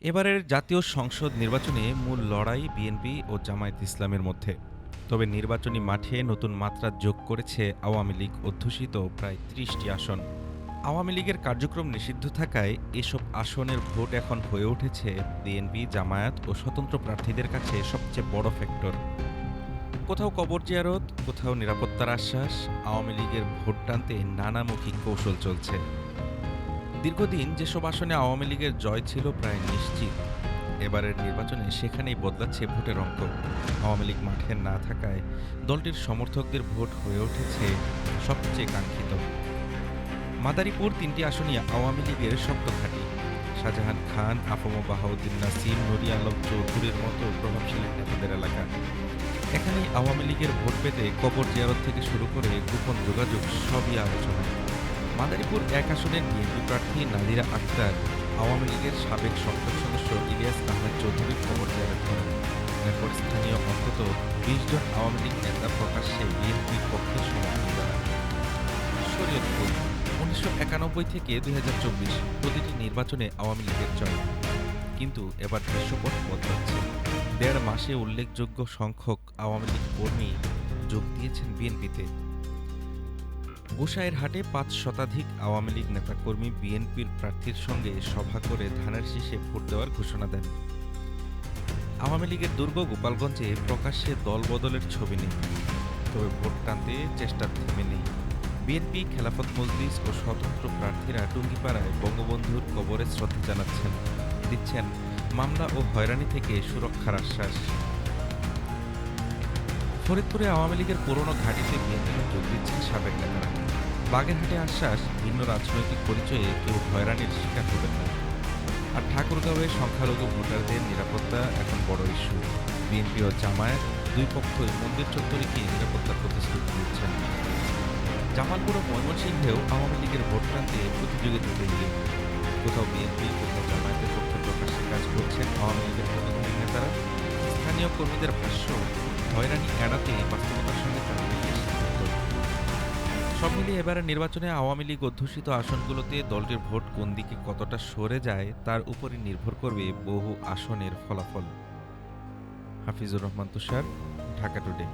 এবারের জাতীয় সংসদ নির্বাচনে মূল লড়াই বিএনপি ও জামায়াত ইসলামের মধ্যে। তবে নির্বাচনী মাঠে নতুন মাত্রা যোগ করেছে আওয়ামী লীগ অধ্যুষিত প্রায় ৩০টি আসন। আওয়ামী লীগের কার্যক্রম নিষিদ্ধ থাকায় এসব আসনের ভোট এখন হয়ে উঠেছে বিএনপি, জামায়াত ও স্বতন্ত্র প্রার্থীদের কাছে সবচেয়ে বড় ফ্যাক্টর। কোথাও কবর জিয়ারত, কোথাও নিরাপত্তার আশ্বাস, আওয়ামী লীগের ভোট টানতে নানামুখী কৌশল চলছে। দীর্ঘদিন যেসব আসনে আওয়ামী লীগের জয় ছিল প্রায় নিশ্চিত, এবারের নির্বাচনে সেখানেই বদলাচ্ছে ভোটের অঙ্ক। আওয়ামী লীগ মাঠে না থাকায় দলটির সমর্থকদের ভোট হয়ে উঠেছে সবচেয়ে কাঙ্ক্ষিত। মাদারীপুর ৩টি আসনই আওয়ামী লীগের শক্ত ঘাঁটি। শাহজাহান খান, আফম বাহাউদ্দিন নাসির, নুরি আলম চৌধুরীর মতো প্রভাবশালী নেতাদের এলাকা। এখানেই আওয়ামী লীগের ভোট পেতে কবর জিয়ারত থেকে শুরু করে গোপন যোগাযোগ সবই আলোচনায়। মাদারীপুর ১ আসনের বিএনপি প্রার্থী নাদিরা আক্তার আওয়ামী লীগের সাবেক সংসদ সদস্য ইলিয়াস আহমেদ চৌধুরীর খবর জিয়ারত করেন। এরপর স্থানীয় অন্তত ২০ জন আওয়ামী লীগ নেতা প্রকাশ্যে বিএনপির পক্ষে সমর্থন জানান। শরীয়তপুর ১৯৯১ থেকে ২০২৪ প্রতিটি নির্বাচনে আওয়ামী লীগের জয়। কিন্তু এবার দৃশ্যপট বদলাচ্ছে। ১.৫ মাসে উল্লেখযোগ্য সংখ্যক আওয়ামী লীগ কর্মী যোগ দিয়েছেন বিএনপিতে। গোসাইয়ের হাটে ৫ শতাধিক আওয়ামী লীগ নেতাকর্মী বিএনপির প্রার্থীর সঙ্গে সভা করে ধানের শীষে ভোট দেওয়ার ঘোষণা দেন। আওয়ামী লীগের দুর্গ গোপালগঞ্জে প্রকাশ্যে দল বদলের ছবি নেই, তবে ভোট টানতে চেষ্টা থেমে নেই। বিএনপি, খেলাফত মজলিস ও স্বতন্ত্র প্রার্থীরা টুঙ্গিপাড়ায় বঙ্গবন্ধুর কবরে শ্রদ্ধা জানাচ্ছেন, দিচ্ছেন মামলা ও হয়রানি থেকে সুরক্ষার আশ্বাস। ফরিদপুরে আওয়ামী লীগের পুরনো ঘাঁটিতে বিএনপিতে যোগ দিচ্ছেন সাবেক নেতারা। বাগেরহাটে আশ্বাস, ভিন্ন রাজনৈতিক পরিচয়ে কেউ হয়রানির শিকার হবেন না। আর ঠাকুরগাঁওয়ে সংখ্যালঘু ভোটারদের নিরাপত্তা এখন বড় ইস্যু। বিএনপি ও জামায়াত দুই পক্ষই মন্দির চত্বরে গিয়ে নিরাপত্তার প্রতিশ্রুতি দিচ্ছেন। জামালপুর ও ময়মনসিংহেও আওয়ামী লীগের ভোট প্রান্তে প্রতিযোগিতা তৈরি। কোথাও বিএনপি, কোথাও জামায়াতের পক্ষে প্রকাশ্যে কাজ করছেন আওয়ামী লীগের প্রতিনিধি নেতারা। স্থানীয় কর্মীদের ভাষ্য, হয়রানি এড়াতে বাস্তবতার সঙ্গে তাল মিলিয়ে সিদ্ধান্ত। সব মিলিয়ে এবারের নির্বাচনে আওয়ামী লীগ অধ্যুষিত আসনগুলোতে দলটির ভোট কোন দিকে কতটা সরে যায় তার উপরই নির্ভর করবে বহু আসনের ফলাফল। হাফিজুর রহমান তুষার, ঢাকা টুডে।